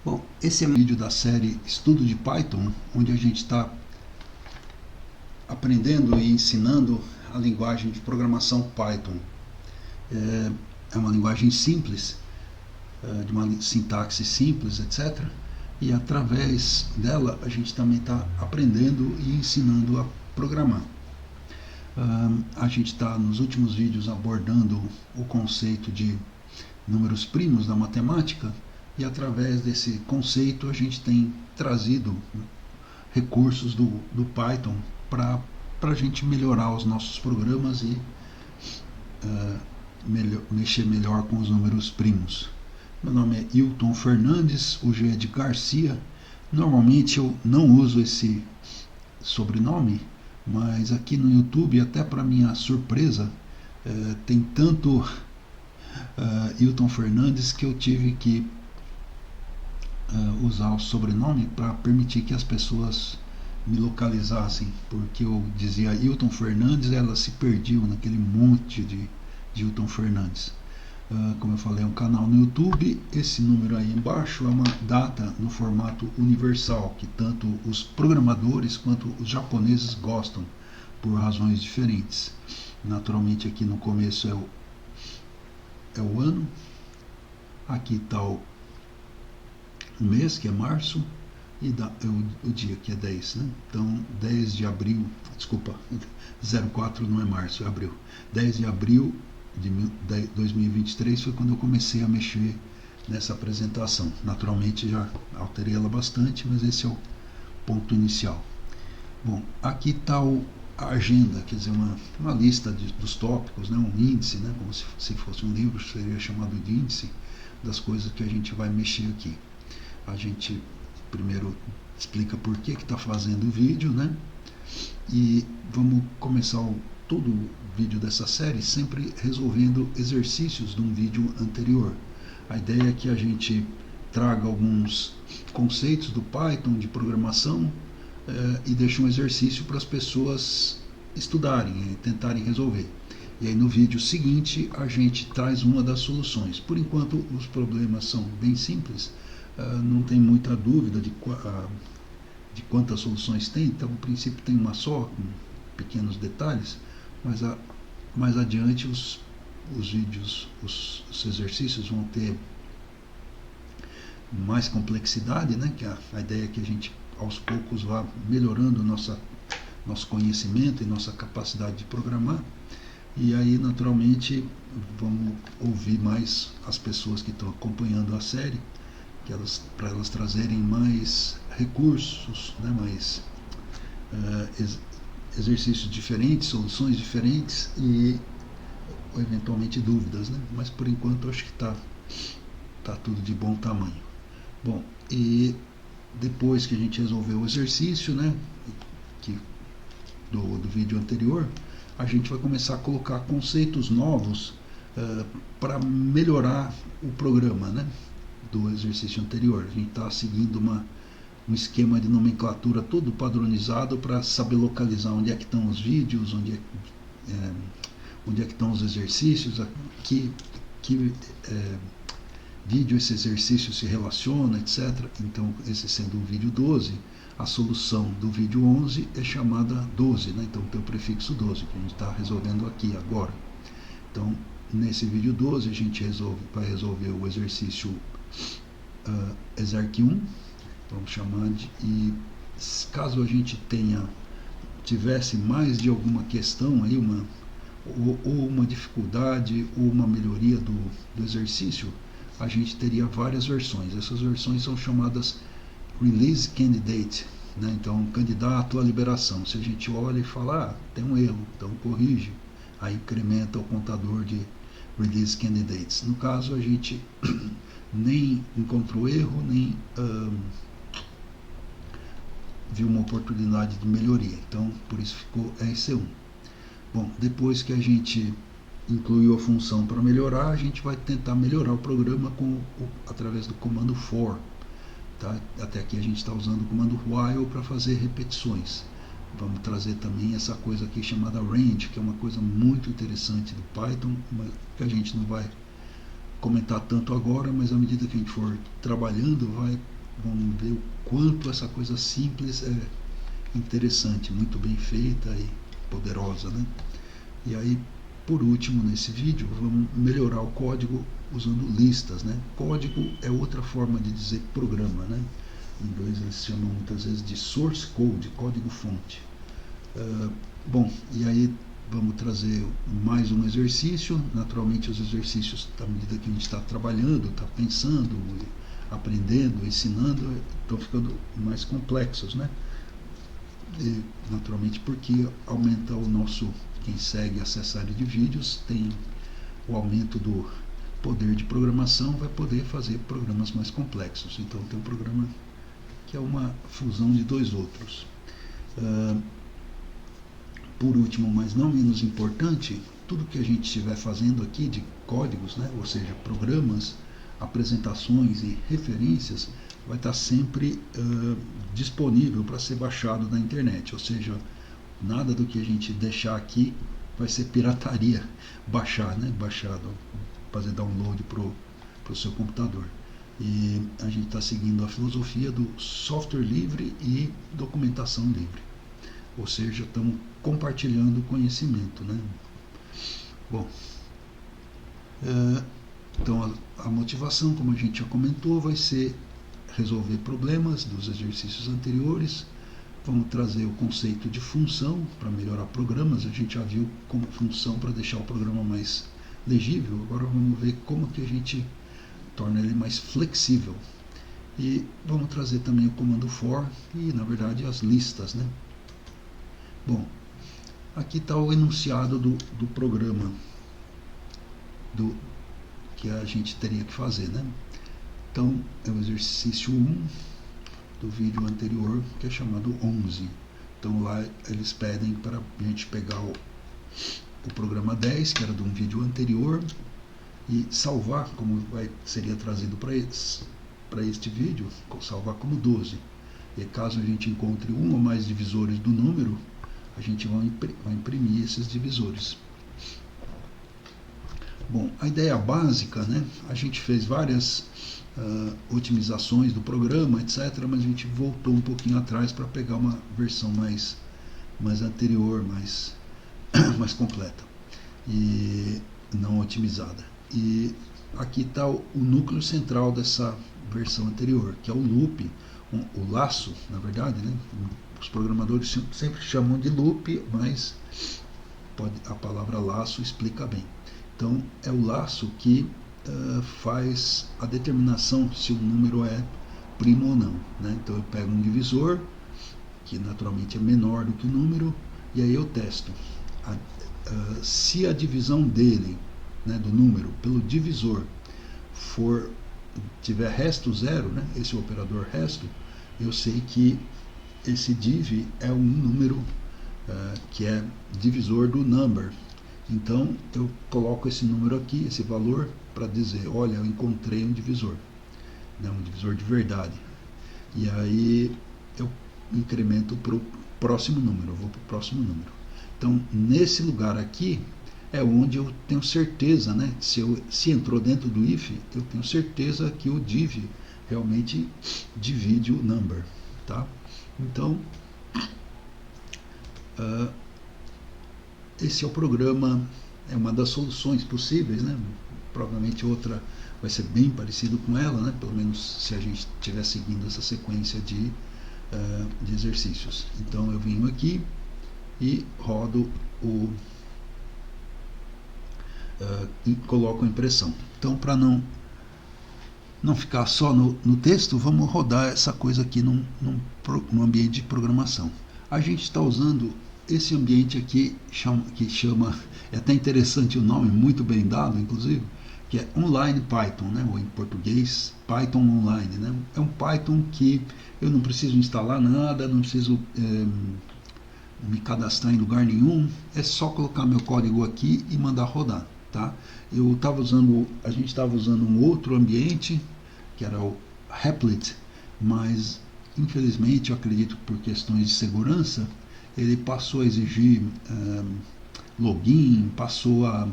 Bom, esse é um vídeo da série Estudo de Python, onde a gente está aprendendo e ensinando a linguagem de programação Python. É uma linguagem simples, de uma sintaxe simples, etc. E através dela a gente também está aprendendo e ensinando a programar. A gente está nos últimos vídeos abordando o conceito de números primos da matemática, e através desse conceito a gente tem trazido recursos do Python para a gente melhorar os nossos programas e mexer melhor com os números primos. Meu nome é Hilton Fernandes, o G é de Garcia. Normalmente eu não uso esse sobrenome, mas aqui no YouTube, até para minha surpresa, tem tanto Hilton Fernandes que eu tive que usar o sobrenome para permitir que as pessoas me localizassem, porque eu dizia Hilton Fernandes e elas se perdiam naquele monte de Hilton Fernandes. Como eu falei, é um canal no YouTube. Esse número aí embaixo é uma data no formato universal, que tanto os programadores quanto os japoneses gostam, por razões diferentes. Naturalmente aqui no começo é o ano, aqui está o mês, que é março, e o dia, que é 10, né? Então 10 de abril, desculpa, 04 não é março, é abril. 10 de abril de 2023 foi quando eu comecei a mexer nessa apresentação. Naturalmente já alterei ela bastante, mas esse é o ponto inicial. Bom, aqui está a agenda, quer dizer, uma lista dos tópicos, né? Um índice, né? Como se fosse um livro, seria chamado de índice das coisas que a gente vai mexer aqui. A gente primeiro explica por que está fazendo o vídeo, né? E vamos começar todo o vídeo dessa série sempre resolvendo exercícios de um vídeo anterior. A ideia é que a gente traga alguns conceitos do Python, de programação, e deixe um exercício para as pessoas estudarem e tentarem resolver. E aí no vídeo seguinte a gente traz uma das soluções. Por enquanto os problemas são bem simples, não tem muita dúvida de quantas soluções tem, então no princípio tem uma só, com pequenos detalhes, mas mais adiante os vídeos, os exercícios vão ter mais complexidade, né? Que a ideia é que a gente aos poucos vá melhorando nosso conhecimento e nossa capacidade de programar. E aí naturalmente vamos ouvir mais as pessoas que estão acompanhando a série, para elas trazerem mais recursos, né, mais exercícios diferentes, soluções diferentes e eventualmente dúvidas, né? Mas por enquanto acho que tá tudo de bom tamanho. Bom, e depois que a gente resolveu o exercício, né, do vídeo anterior, a gente vai começar a colocar conceitos novos para melhorar o programa, né, do exercício anterior. A gente está seguindo um esquema de nomenclatura todo padronizado para saber localizar onde é que estão os vídeos, onde é que estão os exercícios, que vídeo esse exercício se relaciona, etc. Então, esse sendo o vídeo 12, a solução do vídeo 11 é chamada 12, né? Então tem o prefixo 12, que a gente está resolvendo aqui agora. Então, nesse vídeo 12, a gente vai resolver o exercício exerc1, vamos chamar e caso a gente tivesse mais de alguma questão aí, ou uma dificuldade ou uma melhoria do exercício, a gente teria várias versões. Essas versões são chamadas Release Candidate, né? Então, candidato à liberação. Se a gente olha e fala, tem um erro, então corrige, aí incrementa o contador de Release Candidates. No caso, a gente nem encontrou erro, nem viu uma oportunidade de melhoria. Então, por isso ficou RC1. Bom, depois que a gente incluiu a função para melhorar, a gente vai tentar melhorar o programa através do comando for. Tá? Até aqui a gente está usando o comando while para fazer repetições. Vamos trazer também essa coisa aqui chamada range, que é uma coisa muito interessante do Python, mas que a gente não vai comentar tanto agora, mas à medida que a gente for trabalhando, vamos ver o quanto essa coisa simples é interessante, muito bem feita e poderosa, né? E aí, por último, nesse vídeo, vamos melhorar o código usando listas, né? Código é outra forma de dizer programa, né? Em inglês eles chamam muitas vezes de source code, código-fonte. Bom, e aí vamos trazer mais um exercício. Naturalmente, os exercícios, à medida que a gente está trabalhando, está pensando, aprendendo, ensinando, estão ficando mais complexos, né? E, naturalmente, porque aumenta o nosso, quem segue essa série de vídeos, tem o aumento do poder de programação, vai poder fazer programas mais complexos. Então, tem um programa que é uma fusão de dois outros. Por último, mas não menos importante, tudo que a gente estiver fazendo aqui de códigos, né, ou seja, programas, apresentações e referências, vai estar sempre disponível para ser baixado na internet, ou seja, nada do que a gente deixar aqui vai ser pirataria, baixado, fazer download para o seu computador. E a gente está seguindo a filosofia do software livre e documentação livre, ou seja, estamos compartilhando conhecimento, né? Bom, então a motivação, como a gente já comentou, vai ser resolver problemas dos exercícios anteriores. Vamos trazer o conceito de função para melhorar programas. A gente já viu como função para deixar o programa mais legível. Agora vamos ver como que a gente torna ele mais flexível. E vamos trazer também o comando for e, na verdade, as listas, né? Bom, aqui está o enunciado do programa que a gente teria que fazer, né? Então, é o exercício 1 do vídeo anterior, que é chamado 11. Então, lá eles pedem para a gente pegar o programa 10, que era de um vídeo anterior, e salvar, como seria trazido para este vídeo, salvar como 12. E caso a gente encontre um ou mais divisores do número, a gente vai imprimir esses divisores. Bom, a ideia básica, né? A gente fez várias otimizações do programa, etc., mas a gente voltou um pouquinho atrás para pegar uma versão mais anterior, mais completa e não otimizada. E aqui está o núcleo central dessa versão anterior, que é o loop, o laço, na verdade, né? Os programadores sempre chamam de loop, mas a palavra laço explica bem. Então, é o laço que faz a determinação se o número é primo ou não, né? Então, eu pego um divisor, que naturalmente é menor do que o número, e aí eu testo. Se a divisão dele, né, do número, pelo divisor, tiver resto zero, né, esse operador resto, eu sei que esse div é um número que é divisor do number. Então, eu coloco esse número aqui, esse valor, para dizer, olha, eu encontrei um divisor, né, um divisor de verdade. E aí, eu incremento para o próximo número, eu vou para o próximo número. Então, nesse lugar aqui, é onde eu tenho certeza, né, se entrou dentro do if, eu tenho certeza que o div realmente divide o number, tá? Então, esse é o programa, é uma das soluções possíveis, né? Provavelmente outra vai ser bem parecido com ela, né? Pelo menos se a gente estiver seguindo essa sequência de exercícios. Então eu venho aqui e rodo e coloco a impressão. Então, para não ficar só no texto, vamos rodar essa coisa aqui num ambiente de programação. A gente está usando esse ambiente aqui, que chama, é até interessante o nome, muito bem dado, inclusive, que é Online Python, né? Ou em português, Python Online, né? É um Python que eu não preciso instalar nada, não preciso me cadastrar em lugar nenhum, é só colocar meu código aqui e mandar rodar, tá? A gente estava usando um outro ambiente, que era o Replit, mas infelizmente, eu acredito que por questões de segurança, ele passou a exigir login, passou a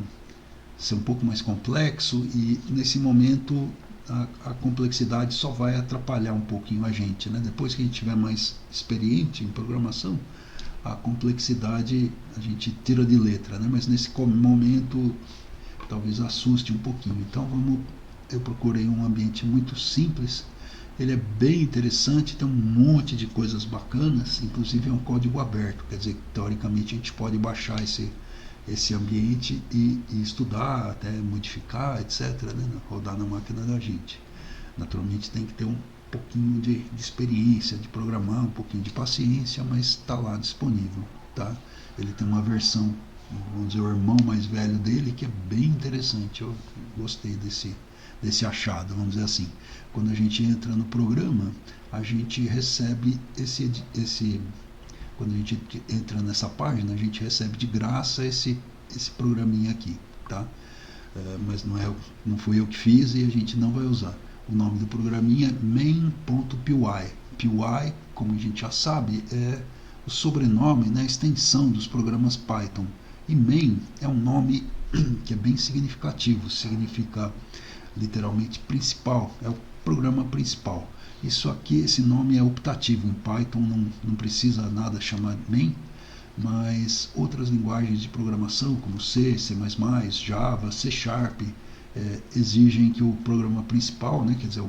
ser um pouco mais complexo, e nesse momento a complexidade só vai atrapalhar um pouquinho a gente, né? Depois que a gente estiver mais experiente em programação, a complexidade a gente tira de letra, né? Mas nesse momento talvez assuste um pouquinho. Então eu procurei um ambiente muito simples. Ele é bem interessante, tem um monte de coisas bacanas, inclusive é um código aberto, quer dizer, teoricamente a gente pode baixar esse ambiente e estudar, até modificar, etc., né, rodar na máquina da gente. Naturalmente tem que ter um pouquinho de experiência, de programar, um pouquinho de paciência, mas está lá disponível. Tá? Ele tem uma versão, vamos dizer, o irmão mais velho dele, que é bem interessante. Eu gostei desse achado, vamos dizer assim. Quando a gente entra no programa, a gente recebe quando a gente entra nessa página, a gente recebe de graça esse programinha aqui, tá? Mas não fui eu que fiz e a gente não vai usar. O nome do programinha é main.py. Py, como a gente já sabe, é o sobrenome, né, a extensão dos programas Python. E main é um nome que é bem significativo, significa literalmente principal, é o programa principal. Isso aqui, esse nome é optativo, em Python não precisa nada chamar main, mas outras linguagens de programação, como C, C++, Java, C Sharp, exigem que o programa principal, né, quer dizer,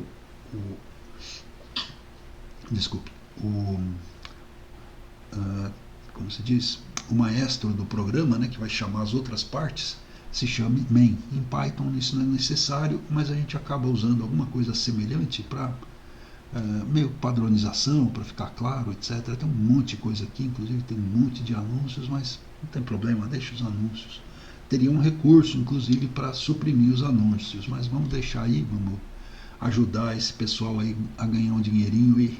como se diz, o maestro do programa, né, que vai chamar as outras partes, se chame main. Em Python isso não é necessário, mas a gente acaba usando alguma coisa semelhante para meio padronização, para ficar claro, etc. Tem um monte de coisa aqui, inclusive tem um monte de anúncios, mas não tem problema, deixa os anúncios. Teria um recurso, inclusive, para suprimir os anúncios, mas vamos deixar aí, vamos ajudar esse pessoal aí a ganhar um dinheirinho, e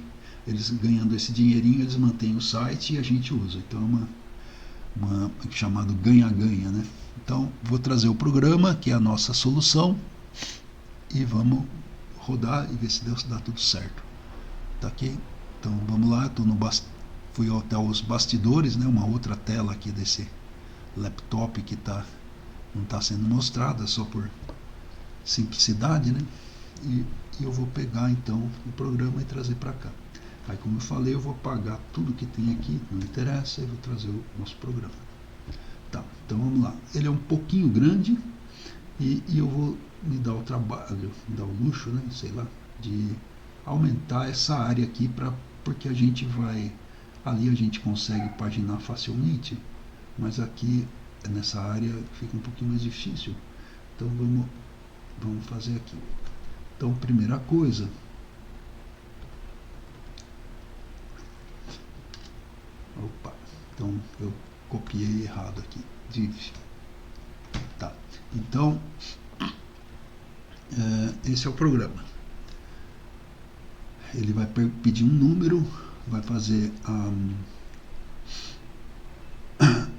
eles ganhando esse dinheirinho, eles mantêm o site e a gente usa. Então é uma chamado ganha-ganha, né? Então vou trazer o programa, que é a nossa solução, e vamos rodar e ver se dá tudo certo. Tá aqui? Então vamos lá, fui até os bastidores, né? Uma outra tela aqui desse laptop que não está sendo mostrada, só por simplicidade, né? E eu vou pegar então o programa e trazer para cá. Aí, como eu falei, eu vou apagar tudo que tem aqui, não interessa, e vou trazer o nosso programa. Tá, então vamos lá. Ele é um pouquinho grande e eu vou me dar o trabalho, me dar o luxo, né, sei lá, de aumentar essa área aqui, porque a gente vai, ali a gente consegue paginar facilmente, mas aqui nessa área fica um pouquinho mais difícil. Então vamos fazer aqui. Então, primeira coisa, então eu copiei errado aqui, div. Tá, então esse é o programa. Ele vai pedir um número, vai fazer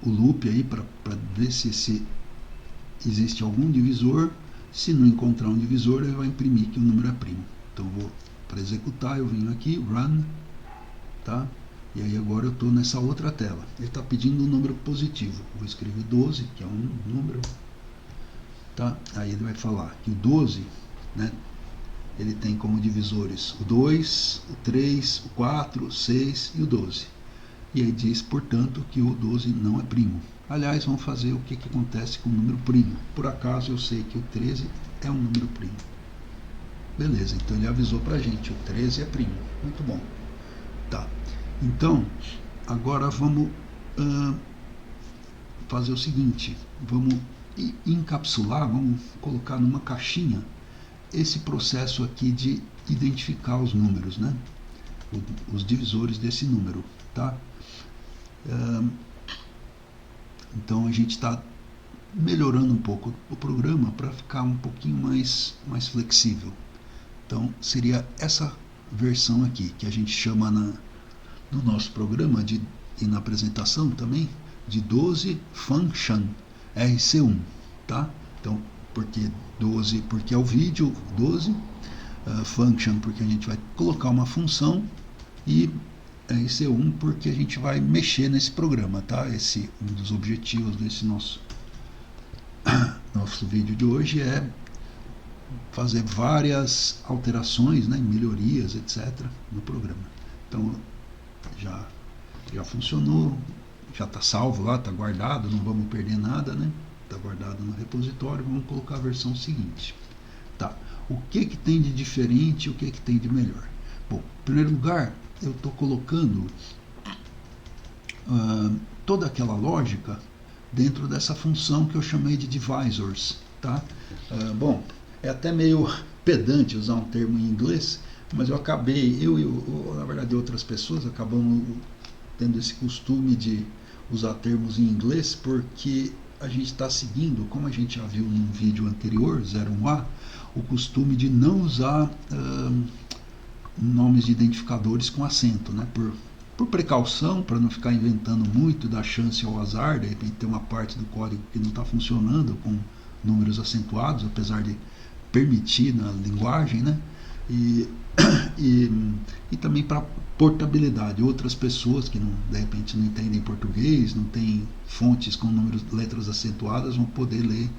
o loop aí para ver se existe algum divisor. Se não encontrar um divisor, ele vai imprimir que o número é primo. Então para executar, eu venho aqui, run, tá? E aí agora eu estou nessa outra tela. Ele está pedindo um número positivo. Vou escrever 12, que é um número, tá? Aí ele vai falar que o 12, né, ele tem como divisores o 2, o 3, o 4, o 6 e o 12. E aí diz, portanto, que o 12 não é primo. Aliás, vamos fazer o que acontece com o número primo. Por acaso eu sei que o 13 é um número primo. Beleza, então ele avisou pra gente, o 13 é primo. Muito bom. Tá. Então, agora vamos fazer o seguinte, vamos encapsular, vamos colocar numa caixinha esse processo aqui de identificar os números, né? Os divisores desse número, tá? Então a gente está melhorando um pouco o programa para ficar um pouquinho mais flexível. Então seria essa versão aqui que a gente chama no nosso programa e na apresentação também de 12 function RC1, tá? Então porque 12 porque é o vídeo 12, function porque a gente vai colocar uma função, e RC1 porque a gente vai mexer nesse programa, tá? Esse um dos objetivos desse nosso nosso vídeo de hoje é fazer várias alterações, né, melhorias, etc. no programa. Então já funcionou, já está salvo lá, está guardado, não vamos perder nada, né? Está guardado no repositório. Vamos colocar a versão seguinte. Tá. O que tem de diferente e o que tem de melhor? Bom, em primeiro lugar, eu estou colocando toda aquela lógica dentro dessa função que eu chamei de divisors, tá? Bom, é até meio pedante usar um termo em inglês, mas eu acabei, na verdade outras pessoas acabamos tendo esse costume de usar termos em inglês, porque a gente está seguindo, como a gente já viu num vídeo anterior, 01A, o costume de não usar nomes de identificadores com acento, né? Por precaução, para não ficar inventando muito, dar chance ao azar, de repente ter uma parte do código que não está funcionando com números acentuados, apesar de permitir na linguagem, né? E também para portabilidade. Outras pessoas que de repente não entendem português, não têm fontes com letras acentuadas, vão poder ler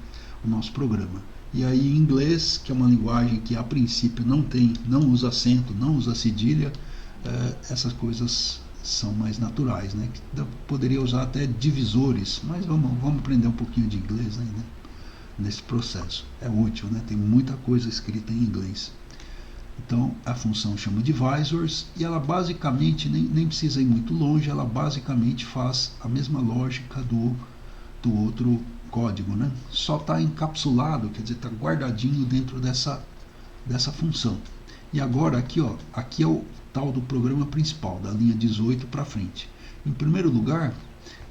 o nosso programa. E aí em inglês, que é uma linguagem que a princípio não usa acento, não usa cedilha, essas coisas são mais naturais, né? Poderia usar até divisores, mas vamos aprender um pouquinho de inglês ainda nesse processo. É útil, né? Tem muita coisa escrita em inglês. Então a função chama divisors e ela basicamente, nem precisa ir muito longe, ela basicamente faz a mesma lógica do outro código, né? Só está encapsulado, quer dizer, está guardadinho dentro dessa função. E agora aqui é o tal do programa principal, da linha 18 para frente. Em primeiro lugar,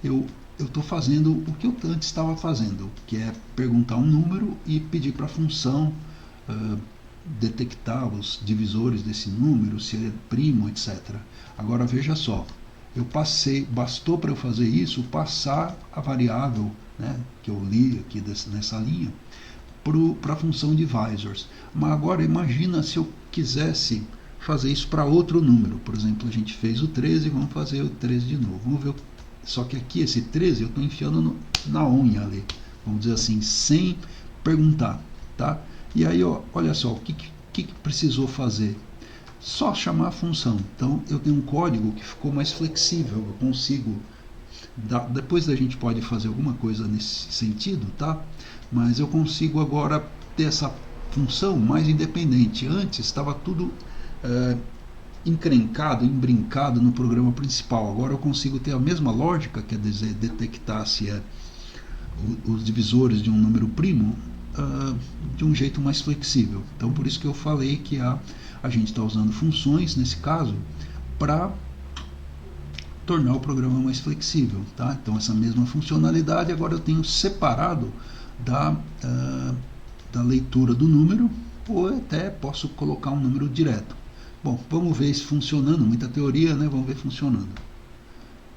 eu estou fazendo o que eu antes estava fazendo, que é perguntar um número e pedir para a função detectar os divisores desse número, se ele é primo, etc. Agora veja só, bastou para eu fazer isso, passar a variável, né, que eu li aqui nessa linha, para a função divisors. Mas agora imagina se eu quisesse fazer isso para outro número. Por exemplo, a gente fez o 13, vamos fazer o 13 de novo. Vamos ver. Só que aqui esse 13 eu estou enfiando na unha ali, vamos dizer assim, sem perguntar, tá? E aí, olha só, o que precisou fazer? Só chamar a função. Então eu tenho um código que ficou mais flexível, eu consigo depois a gente pode fazer alguma coisa nesse sentido, tá? Mas eu consigo agora ter essa função mais independente. Antes estava tudo encrencado, embrincado no programa principal. Agora eu consigo ter a mesma lógica, quer dizer, detectar se é os divisores de um número primo de um jeito mais flexível. Então por isso que eu falei que a gente está usando funções, nesse caso, para tornar o programa mais flexível, tá? Então essa mesma funcionalidade agora eu tenho separado da leitura do número, ou até posso colocar um número direto. Bom, vamos ver isso funcionando, muita teoria, né? Vamos ver funcionando.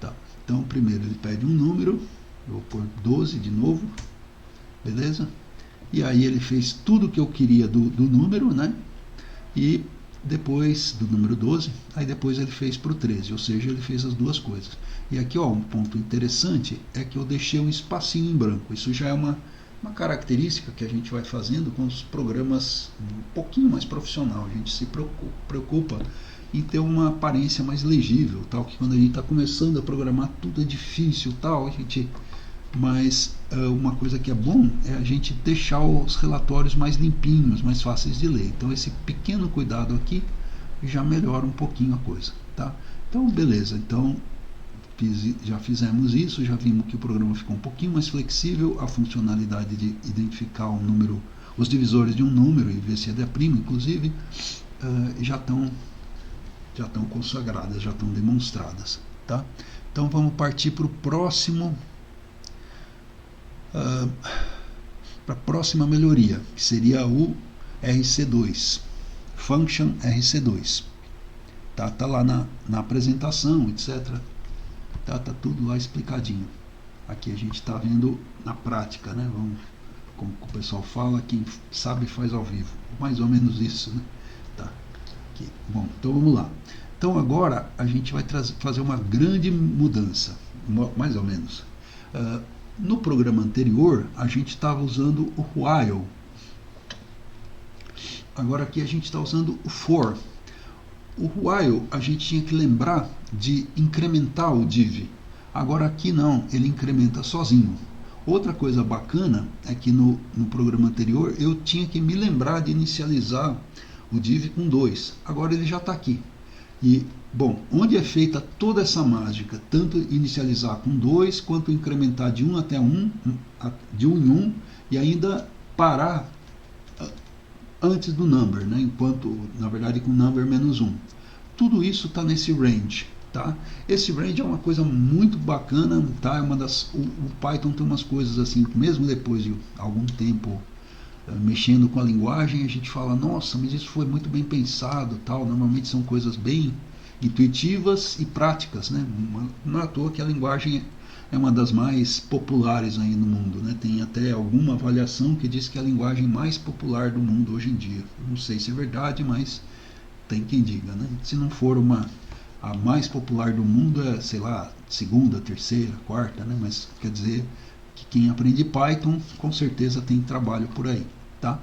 Tá. Então primeiro ele pede um número, eu vou pôr 12 de novo, beleza? E aí ele fez tudo o que eu queria do número, né? E depois do número 12, aí depois ele fez para o 13, ou seja, ele fez as duas coisas. E aqui um ponto interessante é que eu deixei um espacinho em branco. Isso já é uma característica que a gente vai fazendo com os programas um pouquinho mais profissional. A gente se preocupa em ter uma aparência mais legível, tal, que quando a gente está começando a programar tudo é difícil, tal, mas uma coisa que é bom é a gente deixar os relatórios mais limpinhos, mais fáceis de ler. Então esse pequeno cuidado aqui já melhora um pouquinho a coisa, tá? Então beleza, então já fizemos isso, já vimos que o programa ficou um pouquinho mais flexível, a funcionalidade de identificar um número, os divisores de um número e ver se é primo, inclusive, já estão consagradas, já estão demonstradas, tá? Então vamos partir para o próximo, para a próxima melhoria, que seria o RC2, Function RC2. Tá lá na apresentação, etc. Tá tudo lá explicadinho. Aqui a gente está vendo na prática, né? Como o pessoal fala, quem sabe faz ao vivo. Mais ou menos isso, né? Tá. Aqui. Bom, então vamos lá. Então agora a gente vai fazer uma grande mudança, mais ou menos. no programa anterior a gente estava usando o while. Agora aqui a gente está usando o for. O while a gente tinha que lembrar de incrementar o div. Agora aqui não, ele incrementa sozinho. Outra coisa bacana é que no programa anterior eu tinha que me lembrar de inicializar o div com 2. Agora ele já está aqui. E, bom, onde é feita toda essa mágica, tanto inicializar com 2, quanto incrementar de 1 até 1, de 1 em 1, e ainda parar antes do number, né? Enquanto, na verdade, com number menos 1. Tudo isso está nesse range. Tá? Esse range é uma coisa muito bacana, tá? É o Python tem umas coisas assim, mesmo depois de algum tempo mexendo com a linguagem, a gente fala, nossa, mas isso foi muito bem pensado, tal. Normalmente são coisas bem intuitivas e práticas, né? Não é à toa que a linguagem é uma das mais populares aí no mundo, né? Tem até alguma avaliação que diz que é a linguagem mais popular do mundo hoje em dia. Não sei se é verdade, mas tem quem diga, né? Se não for a mais popular do mundo é, sei lá, segunda, terceira, quarta, né? Mas quer dizer que quem aprende Python com certeza tem trabalho por aí, tá?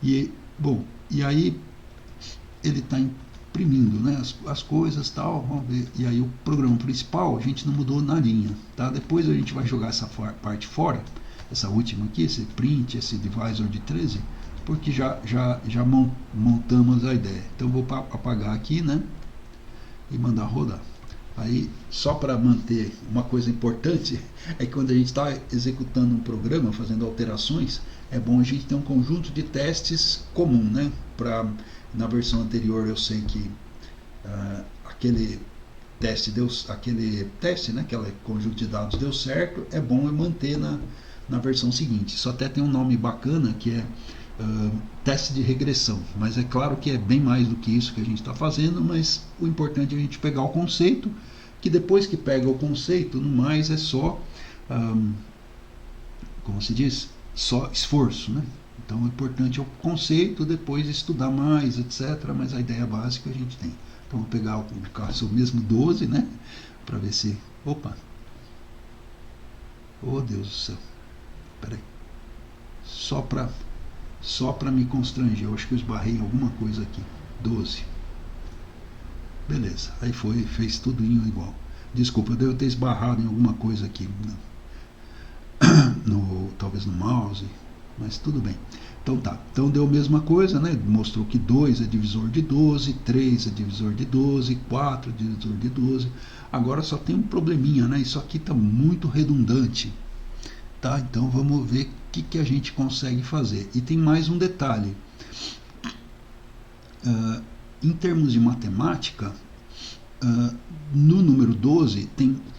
E, bom, e aí ele está imprimindo, né, as coisas, tal, vamos ver. E aí o programa principal a gente não mudou nadinha, tá? Depois a gente vai jogar essa parte fora, essa última aqui, esse print, esse divisor de 13, porque já montamos a ideia. Então vou apagar aqui, né? E mandar rodar. Aí, só para manter uma coisa importante, é que quando a gente está executando um programa, fazendo alterações, é bom a gente ter um conjunto de testes comum, né? Na versão anterior eu sei que aquele teste, né? Aquele conjunto de dados deu certo, é bom eu manter na versão seguinte. Isso até tem um nome bacana que é teste de regressão, mas é claro que é bem mais do que isso que a gente está fazendo, mas o importante é a gente pegar o conceito, que depois que pega o conceito, no mais é só, como se diz, só esforço, né? Então o importante é o conceito, depois estudar mais, etc, mas a ideia básica a gente tem. Então vou pegar o caso mesmo 12, né, para ver se, opa, oh Deus do céu, peraí, só para me constranger, eu acho que eu esbarrei em alguma coisa aqui. 12. Beleza, aí fez tudo igual. Desculpa, eu devo ter esbarrado em alguma coisa aqui, talvez no mouse, mas tudo bem. Então tá, então deu a mesma coisa, né? Mostrou que 2 é divisor de 12, 3 é divisor de 12, 4 é divisor de 12. Agora só tem um probleminha, né? Isso aqui está muito redundante. Tá? Então vamos ver o que a gente consegue fazer. E tem mais um detalhe. Em termos de matemática, no número 12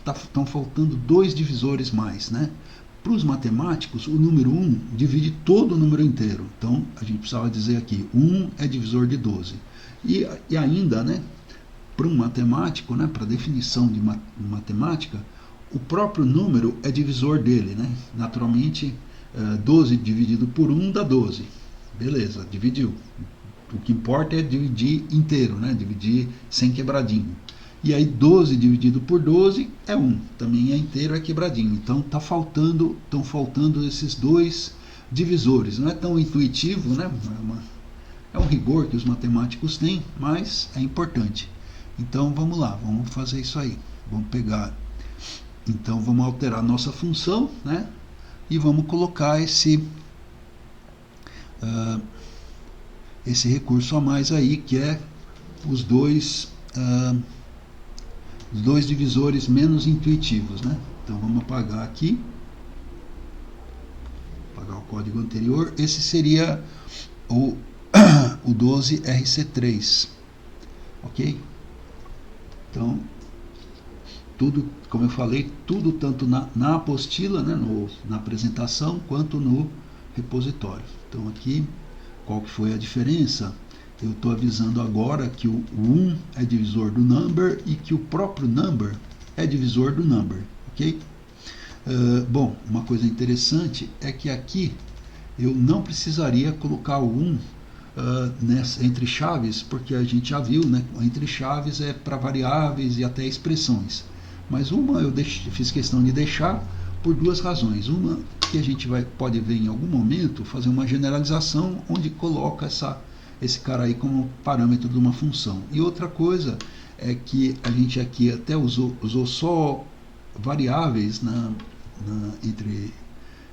estão faltando 2 divisores mais, né? Para os matemáticos, o número 1 divide todo o número inteiro. Então a gente precisava dizer aqui, 1 é divisor de 12. E ainda, né, para um matemático, né, para a definição de matemática, o próprio número é divisor dele, né? Naturalmente, 12 dividido por 1 dá 12. Beleza, dividiu. O que importa é dividir inteiro, né? Dividir sem quebradinho. E aí 12 dividido por 12 é 1. Também é inteiro, é quebradinho. Então estão faltando esses 2 divisores. Não é tão intuitivo, né? É um rigor que os matemáticos têm, mas é importante. Então vamos lá, vamos fazer isso aí. Vamos pegar... Então vamos alterar a nossa função, né? E vamos colocar esse recurso a mais aí, que é os dois divisores menos intuitivos, né? Então vamos apagar aqui, apagar o código anterior. Esse seria o 12RC3, ok? Então tudo, como eu falei, tudo tanto na apostila, né, na apresentação, quanto no repositório. Então aqui, qual que foi a diferença? Eu estou avisando agora que o 1 é divisor do number e que o próprio number é divisor do number, ok? Bom, uma coisa interessante é que aqui eu não precisaria colocar o 1 entre chaves, porque a gente já viu, né, entre chaves é para variáveis e até expressões. Mas uma eu fiz questão de deixar, por duas razões. Uma, que a gente pode ver em algum momento, fazer uma generalização onde coloca esse cara aí como parâmetro de uma função. E outra coisa é que a gente aqui até usou só variáveis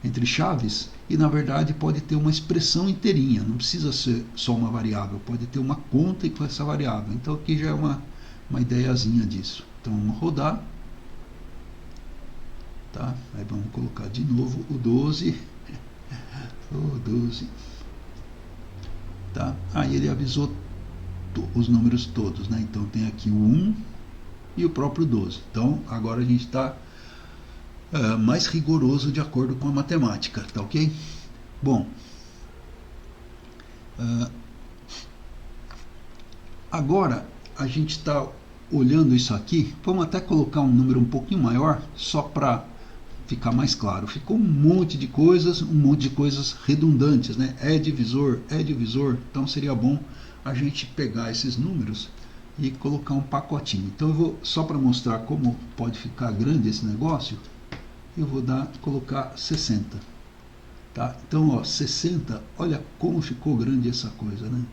entre chaves, e na verdade pode ter uma expressão inteirinha, não precisa ser só uma variável, pode ter uma conta com essa variável. Então aqui já é uma ideiazinha disso. Então vamos rodar, tá? Aí vamos colocar de novo o 12, o 12, tá? Aí ele avisou os números todos, né? Então tem aqui o 1 e o próprio 12. Então agora a gente está mais rigoroso de acordo com a matemática, tá ok? Bom, agora a gente está olhando isso aqui. Vamos até colocar um número um pouquinho maior, só para ficar mais claro. Ficou um monte de coisas redundantes, né? É divisor, então seria bom a gente pegar esses números e colocar um pacotinho. Então eu vou, só para mostrar como pode ficar grande esse negócio, eu vou colocar 60, tá? Então, ó, 60, olha como ficou grande essa coisa, né?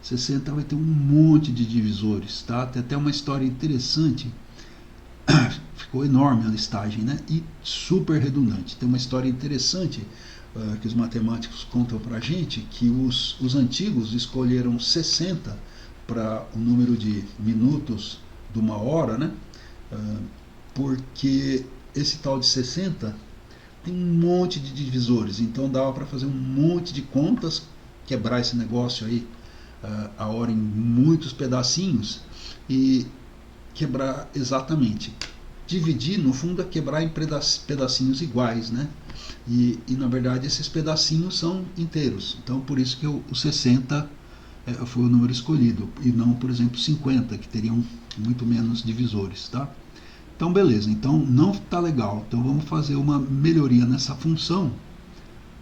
60 vai ter um monte de divisores, tá? Tem até uma história interessante, ficou enorme a listagem, né? E super redundante. Tem uma história interessante que os matemáticos contam pra gente, que os antigos escolheram 60 para o número de minutos de uma hora, né? Porque esse tal de 60 tem um monte de divisores, então dava para fazer um monte de contas, quebrar esse negócio aí a hora em muitos pedacinhos e quebrar exatamente. Dividir, no fundo, é quebrar em pedacinhos iguais, né? E na verdade esses pedacinhos são inteiros, então por isso que o 60 foi o número escolhido, e não, por exemplo, 50, que teriam muito menos divisores, tá? Então beleza, então não está legal, então vamos fazer uma melhoria nessa função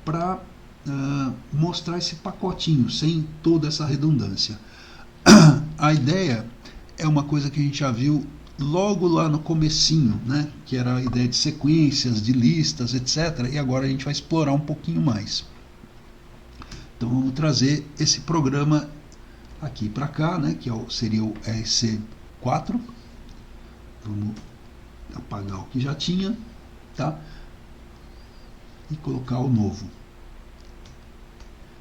para mostrar esse pacotinho sem toda essa redundância. A ideia é uma coisa que a gente já viu logo lá no comecinho, né? Que era a ideia de sequências, de listas, etc. E agora a gente vai explorar um pouquinho mais. Então vamos trazer esse programa aqui para cá, né? Que seria o RC4. Vamos apagar o que já tinha, tá? E colocar o novo,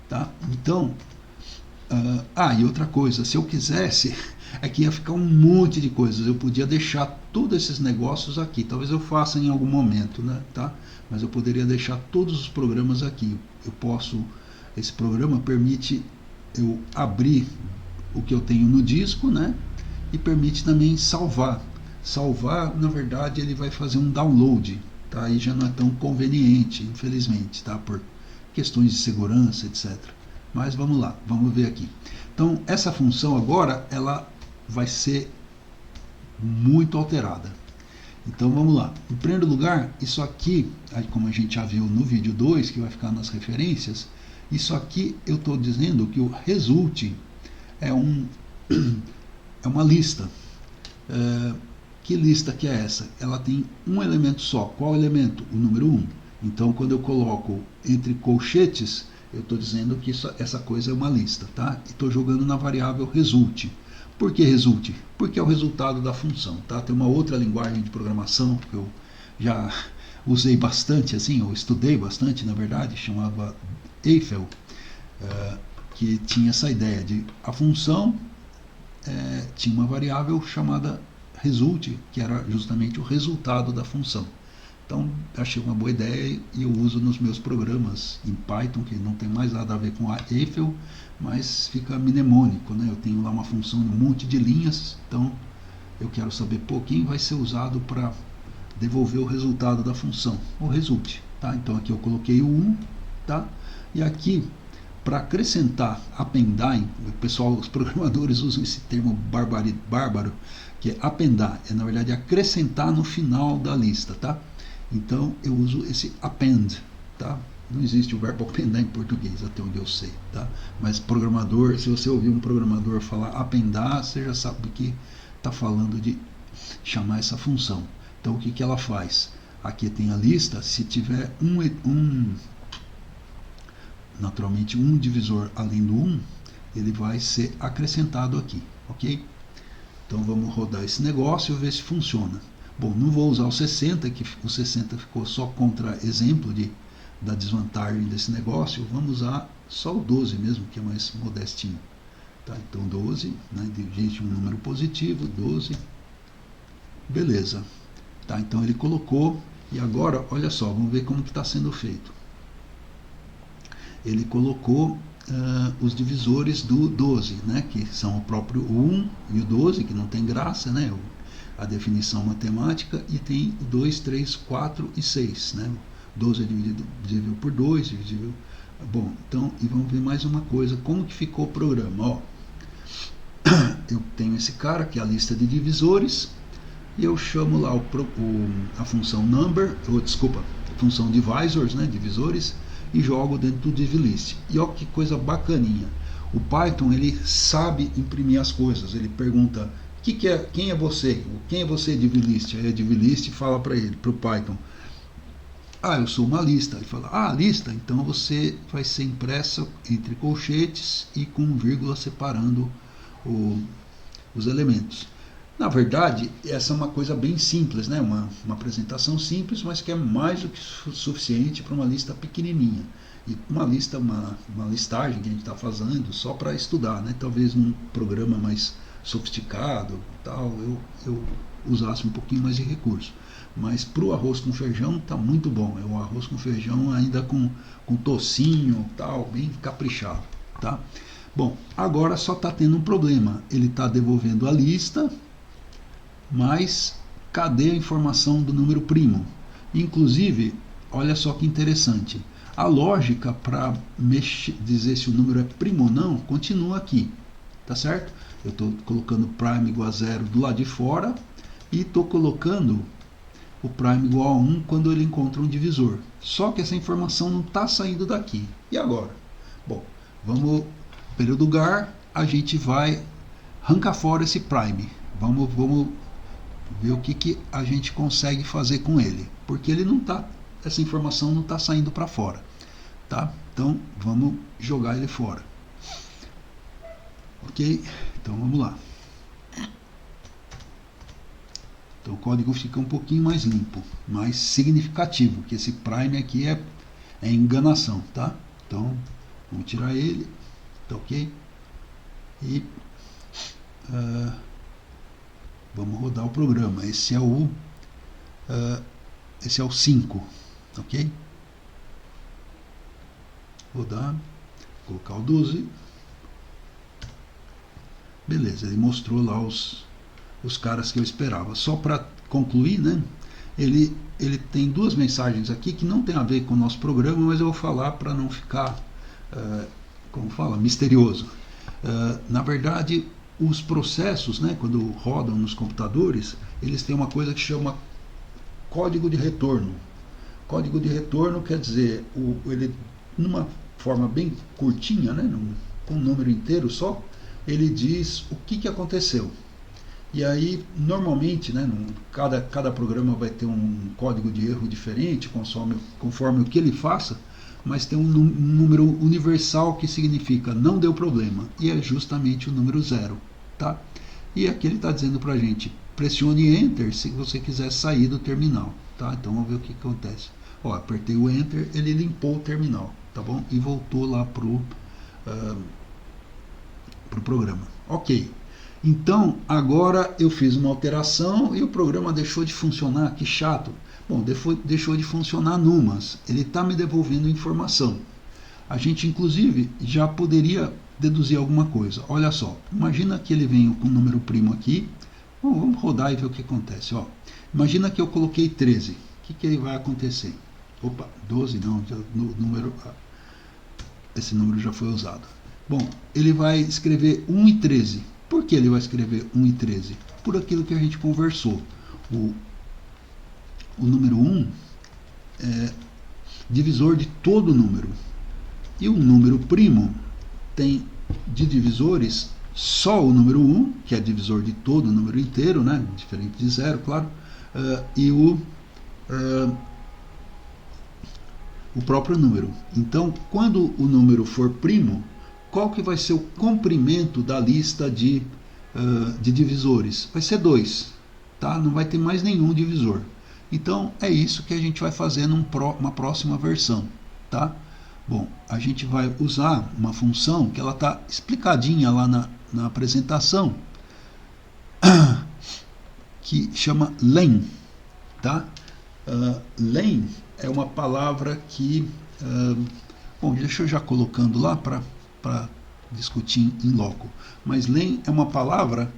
tá? Então, e outra coisa, se eu quisesse, aqui ia ficar um monte de coisas, eu podia deixar todos esses negócios aqui, talvez eu faça em algum momento, né? Tá? Mas eu poderia deixar todos os programas aqui. Esse programa permite eu abrir o que eu tenho no disco, né? E permite também salvar, na verdade ele vai fazer um download, tá? Aí já não é tão conveniente, infelizmente, tá? Por questões de segurança, etc. Mas vamos lá, vamos ver aqui. Então essa função agora ela vai ser muito alterada. Então vamos lá. Em primeiro lugar, isso aqui, como a gente já viu no vídeo 2, que vai ficar nas referências, isso aqui eu estou dizendo que o result é uma lista. Que lista que é essa? Ela tem um elemento só. Qual elemento? O número 1. Então, quando eu coloco entre colchetes, eu estou dizendo que essa coisa é uma lista, tá? E estou jogando na variável result. Por que result? Porque é o resultado da função, tá? Tem uma outra linguagem de programação que eu já usei bastante, assim, eu estudei bastante, na verdade, chamava Eiffel, que tinha essa ideia de a função tinha uma variável chamada result, que era justamente o resultado da função. Então achei uma boa ideia e eu uso nos meus programas em Python, que não tem mais nada a ver com a Eiffel, mas fica mnemônico, né? Eu tenho lá uma função de um monte de linhas, então eu quero saber quem vai ser usado para devolver o resultado da função, o result, tá? Então aqui eu coloquei o 1, tá? E aqui para acrescentar appending, o pessoal, os programadores usam esse termo bárbaro, que é appendar, na verdade acrescentar no final da lista, tá? Então eu uso esse append, tá? Não existe o verbo appendar em português, até onde eu sei, tá? Mas programador, se você ouvir um programador falar appendar, você já sabe que está falando de chamar essa função. Então o que ela faz? aqui tem a lista, se tiver naturalmente um divisor além do 1, ele vai ser acrescentado aqui, ok? Então vamos rodar esse negócio e ver se funciona. Bom, não vou usar o 60, que o 60 ficou só contra exemplo da desvantagem desse negócio. Vamos usar só o 12 mesmo, que é mais modestinho. Tá, então 12, né, digite um número positivo, 12. Beleza. Tá, então ele colocou, e agora, olha só, vamos ver como que está sendo feito. Ele colocou os divisores do 12, né, que são o próprio 1 e o 12, que não tem graça, né, a definição matemática, e tem 2, 3, 4 e 6. Né, 12 é divisível por 2, divisível... Bom, então, e vamos ver mais uma coisa, como que ficou o programa. Ó, eu tenho esse cara, que é a lista de divisores, e eu chamo lá a função number, a função divisors, né, divisores, e jogo dentro do divlist. E olha que coisa bacaninha. O Python, ele sabe imprimir as coisas. Ele pergunta, quem é você? Quem é você, divlist? Aí a divlist fala para ele, para o Python, eu sou uma lista. Ele fala, lista, então você vai ser impressa entre colchetes e com vírgula separando os elementos. Na verdade, essa é uma coisa bem simples, né? Uma apresentação simples, mas que é mais do que suficiente para uma lista pequenininha. E uma listagem que a gente está fazendo só para estudar, né? Talvez num programa mais sofisticado, tal, eu usasse um pouquinho mais de recurso. Mas para o arroz com feijão está muito bom. É o arroz com feijão ainda com tocinho, tal, bem caprichado, tá? Bom, agora só está tendo um problema. Ele está devolvendo a lista, mas cadê a informação do número primo? Inclusive, olha só que interessante, a lógica para dizer se o número é primo ou não continua aqui, tá certo? Eu estou colocando prime igual a 0 do lado de fora e estou colocando o prime igual a 1 quando ele encontra um divisor. Só que essa informação não está saindo daqui. E agora? Bom, vamos, período gar, a gente vai arrancar fora esse prime. Vamos ver o que a gente consegue fazer com ele, porque ele não tá, essa informação não está saindo para fora, tá? Então vamos jogar ele fora, ok? Então vamos lá. Então o código fica um pouquinho mais limpo, mais significativo, que esse prime aqui é enganação, tá? Então vamos tirar ele, tá ok? E vamos rodar o programa. Esse é o 5, ok? Rodar, colocar o 12. Beleza, ele mostrou lá os caras que eu esperava. Só para concluir, né? Ele tem duas mensagens aqui que não tem a ver com o nosso programa, mas eu vou falar para não ficar, como fala, misterioso. Na verdade, os processos, né, quando rodam nos computadores, eles têm uma coisa que chama código de retorno. Código de retorno quer dizer, ele, numa forma bem curtinha, né, com um número inteiro só, ele diz o que aconteceu. E aí, normalmente, né, cada programa vai ter um código de erro diferente, conforme o que ele faça, mas tem um número universal que significa não deu problema, e é justamente o número 0. Tá? E aqui ele está dizendo para a gente, pressione Enter se você quiser sair do terminal. Tá? Então vamos ver o que acontece. Ó, apertei o Enter, ele limpou o terminal, tá bom? E voltou lá pro programa. Ok. Então, agora eu fiz uma alteração e o programa deixou de funcionar. Que chato. Bom, deixou de funcionar numas. Ele está me devolvendo informação. A gente, inclusive, já poderia deduzir alguma coisa. Olha só, imagina que ele vem com um número primo aqui. Bom, vamos rodar e ver o que acontece. Ó, imagina que eu coloquei 13. O que vai acontecer? Opa, 12 não, esse número já foi usado. Bom, ele vai escrever 1 e 13. Por que ele vai escrever 1 e 13? Por aquilo que a gente conversou. O número 1 é divisor de todo número. E o número primo tem de divisores só o número 1, que é divisor de todo o número inteiro, né? Diferente de 0, claro. E o o próprio número. Então, quando o número for primo, qual que vai ser o comprimento da lista de divisores? Vai ser 2, tá? Não vai ter mais nenhum divisor. Então, é isso que a gente vai fazer numa próxima versão, tá? Bom, a gente vai usar uma função que ela está explicadinha lá na apresentação, que chama len, tá? Len é uma palavra que... bom, deixa eu já colocando lá para discutir em loco. Mas len é uma palavra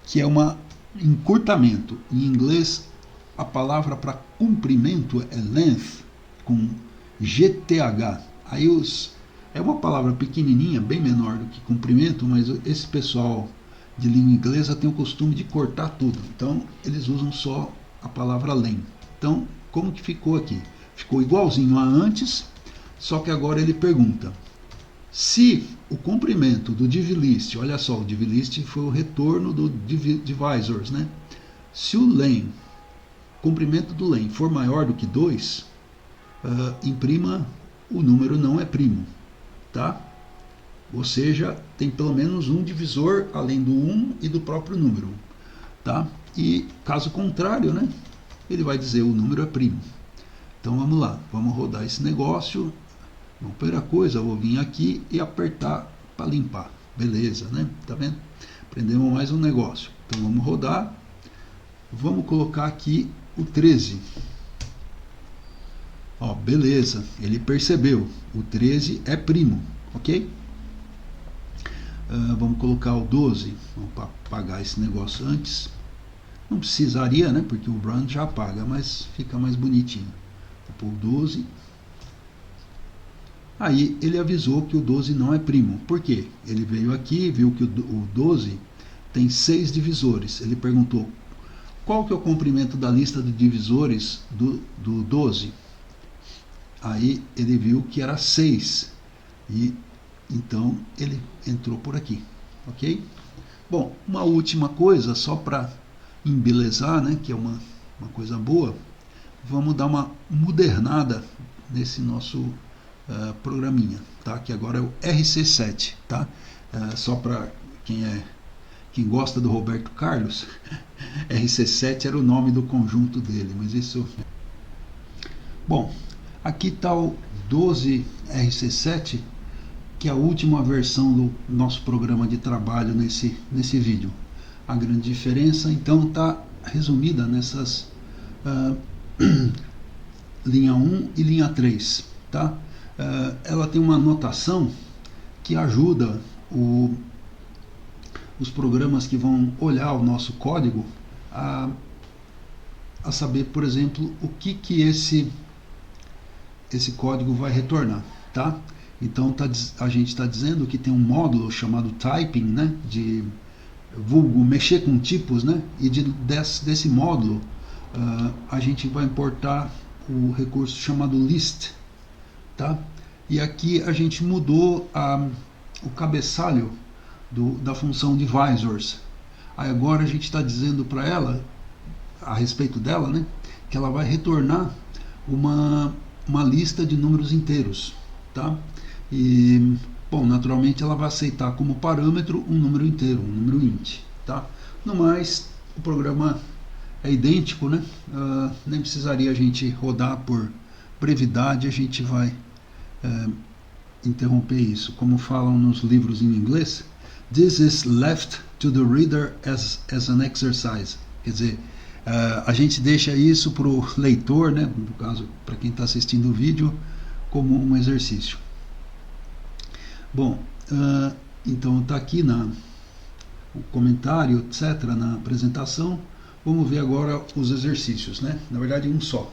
que é um encurtamento. Em inglês, a palavra para comprimento é length, com GTH. Aí é uma palavra pequenininha, bem menor do que comprimento, mas esse pessoal de língua inglesa tem o costume de cortar tudo. Então, eles usam só a palavra len. Então, como que ficou aqui? Ficou igualzinho a antes, só que agora ele pergunta se o comprimento do divlist, olha só, o divlist foi o retorno do divisors, né? Se o len, comprimento do len, for maior do que 2, imprima o número não é primo, tá? Ou seja, tem pelo menos um divisor além do 1 e do próprio número, tá? E caso contrário, né, ele vai dizer o número é primo. Então vamos lá, vamos rodar esse negócio. Bom, primeira coisa, eu vou vir aqui e apertar para limpar. Beleza, né? Tá vendo? Aprendemos mais um negócio. Então vamos rodar. Vamos colocar aqui o 13. Ó, beleza, ele percebeu. O 13 é primo, ok? Vamos colocar o 12. Vamos apagar esse negócio antes. Não precisaria, né? Porque o run já apaga, mas fica mais bonitinho. Vou pôr o 12. Aí ele avisou que o 12 não é primo. Por quê? Ele veio aqui, viu que o 12 tem 6 divisores. Ele perguntou qual que é o comprimento da lista de divisores do 12. Aí ele viu que era 6. E então ele entrou por aqui. Ok? Bom, uma última coisa, só para embelezar, né, que é uma coisa boa. Vamos dar uma modernada nesse nosso programinha, tá? Que agora é o RC7, tá? Só para quem gosta do Roberto Carlos, RC7 era o nome do conjunto dele, mas isso... Bom, aqui está o 12 RC7, que é a última versão do nosso programa de trabalho nesse vídeo. A grande diferença, então, está resumida nessas linha 1 e linha 3, tá? Ela tem uma notação que ajuda os programas que vão olhar o nosso código a saber, por exemplo, o que esse código vai retornar, tá? Então a gente está dizendo que tem um módulo chamado typing, né, de vulgo mexer com tipos, né, e desse módulo a gente vai importar o recurso chamado list, tá? E aqui a gente mudou o cabeçalho da função divisors. Aí agora a gente está dizendo para ela, a respeito dela, né, que ela vai retornar uma lista de números inteiros, tá? E, bom, naturalmente ela vai aceitar como parâmetro um número inteiro, um número int, tá? No mais, o programa é idêntico, né? Nem precisaria a gente rodar por brevidade, a gente vai interromper isso. Como falam nos livros em inglês, this is left to the reader as an exercise. Quer dizer, a gente deixa isso para o leitor, né? No caso, para quem está assistindo o vídeo, como um exercício. Bom, então está aqui o comentário, etc., na apresentação. Vamos ver agora os exercícios, né? Na verdade, um só.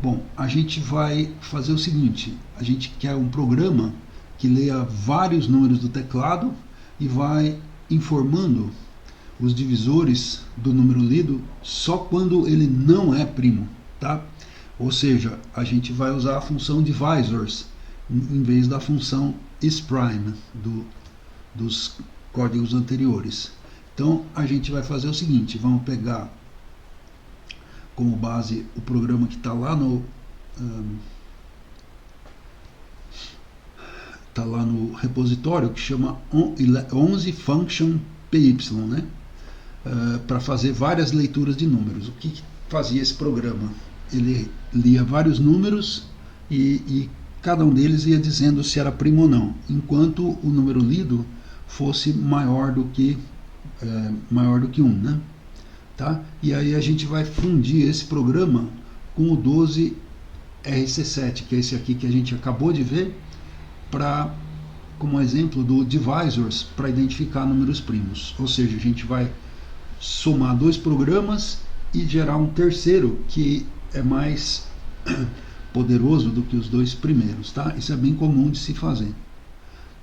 Bom, a gente vai fazer o seguinte: a gente quer um programa que leia vários números do teclado e vai informando os divisores do número lido só quando ele não é primo, tá? Ou seja, a gente vai usar a função divisors em vez da função isPrime dos códigos anteriores. Então a gente vai fazer o seguinte: vamos pegar como base o programa que está lá no repositório, que chama 11 function py, né? Para fazer várias leituras de números. O que fazia esse programa? Ele lia vários números e cada um deles ia dizendo se era primo ou não, enquanto o número lido fosse maior do que 1, né? Tá? E aí a gente vai fundir esse programa com o 12RC7, que é esse aqui que a gente acabou de ver, como exemplo do divisors, para identificar números primos. Ou seja, a gente vai somar dois programas e gerar um terceiro que é mais poderoso do que os dois primeiros, tá? Isso é bem comum de se fazer.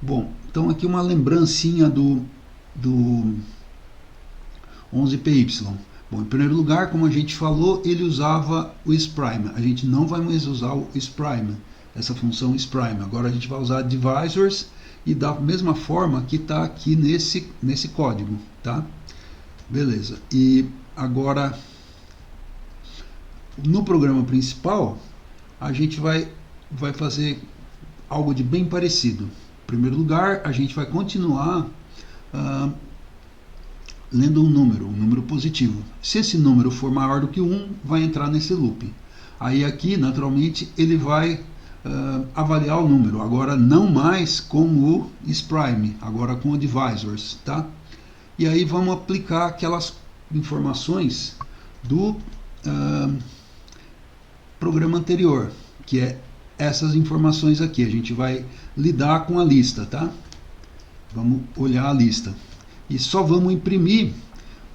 Bom, então aqui uma lembrancinha do 11py. Bom, em primeiro lugar, como a gente falou, ele usava o isPrime. A gente não vai mais usar o isPrime, essa função isPrime. Agora a gente vai usar divisors e da mesma forma que está aqui nesse código, tá? Beleza. E agora, no programa principal, a gente vai fazer algo de bem parecido. Em primeiro lugar, a gente vai continuar lendo um número positivo. Se esse número for maior do que 1, vai entrar nesse loop. Aí aqui, naturalmente, ele vai avaliar o número, agora não mais com o isPrime, agora com o divisors, tá? E aí vamos aplicar aquelas informações do programa anterior, que é essas informações aqui. A gente vai lidar com a lista, tá? Vamos olhar a lista. E só vamos imprimir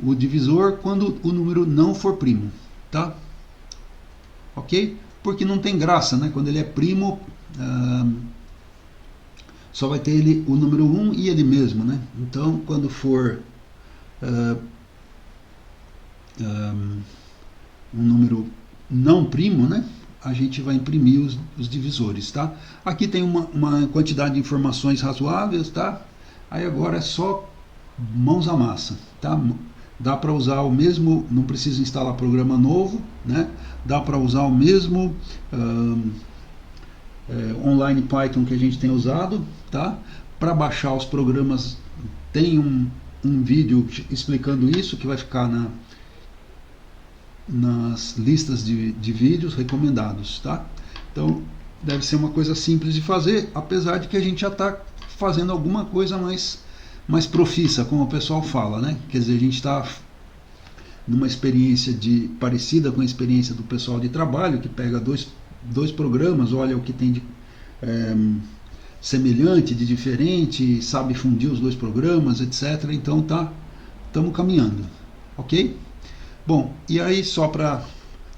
o divisor quando o número não for primo, tá? Ok? Porque não tem graça, né? Quando ele é primo, só vai ter o número 1 e ele mesmo, né? Então, quando for um número não primo, né? A gente vai imprimir os divisores, tá? Aqui tem uma quantidade de informações razoáveis, tá? Aí agora é só mãos à massa, tá? Dá para usar o mesmo, não precisa instalar programa novo, né? Dá para usar o mesmo online Python que a gente tem usado, tá? Para baixar os programas tem um vídeo explicando isso que vai ficar nas listas de vídeos recomendados, tá? Então deve ser uma coisa simples de fazer, apesar de que a gente já está fazendo alguma coisa mais profissa, como o pessoal fala, né? Quer dizer, a gente está numa experiência parecida com a experiência do pessoal de trabalho, que pega dois programas, olha o que tem de semelhante, de diferente, sabe fundir os dois programas, etc. Então estamos caminhando, ok? Bom, e aí só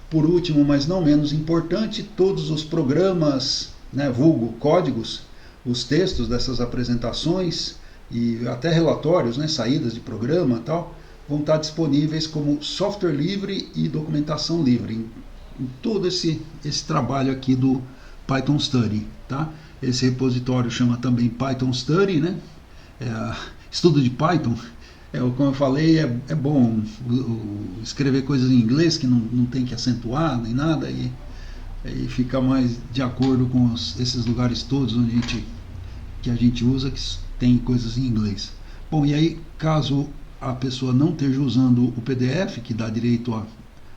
por último, mas não menos importante, todos os programas, né, vulgo códigos, os textos dessas apresentações e até relatórios, né, saídas de programa e tal, vão estar disponíveis como software livre e documentação livre em todo esse trabalho aqui do Python Study, tá? Esse repositório chama também Python Study, né? Estudo de Python. Como eu falei, é bom escrever coisas em inglês que não tem que acentuar nem nada e fica mais de acordo com esses lugares todos que a gente usa, que tem coisas em inglês. Bom, e aí, caso a pessoa não esteja usando o PDF, que dá direito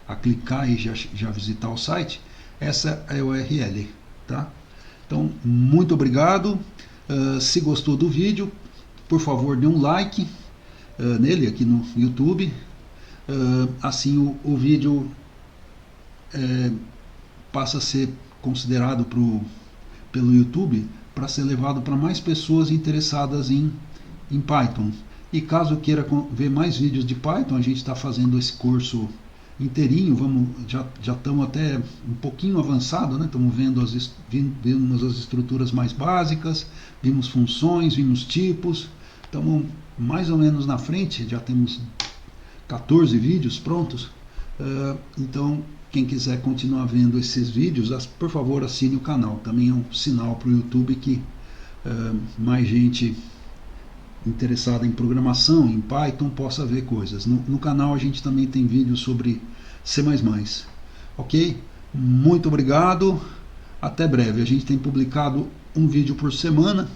a clicar e já visitar o site, essa é a URL, tá? Então, muito obrigado. Se gostou do vídeo, por favor, dê um like nele aqui no YouTube. Assim o vídeo passa a ser considerado pelo YouTube para ser levado para mais pessoas interessadas em Python. E caso queira ver mais vídeos de Python, a gente está fazendo esse curso inteirinho, já estamos até um pouquinho avançado, né? Estamos vendo as estruturas mais básicas, vimos funções, vimos tipos, estamos mais ou menos na frente, já temos 14 vídeos prontos. Então, quem quiser continuar vendo esses vídeos, por favor assine o canal, também é um sinal para o YouTube que mais gente interessada em programação, em Python, possa ver coisas. No canal a gente também tem vídeos sobre C++. Ok? Muito obrigado. Até breve. A gente tem publicado um vídeo por semana.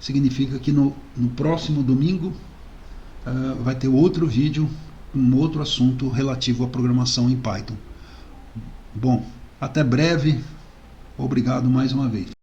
Significa que no próximo domingo vai ter outro vídeo, um outro assunto relativo à programação em Python. Bom, até breve. Obrigado mais uma vez.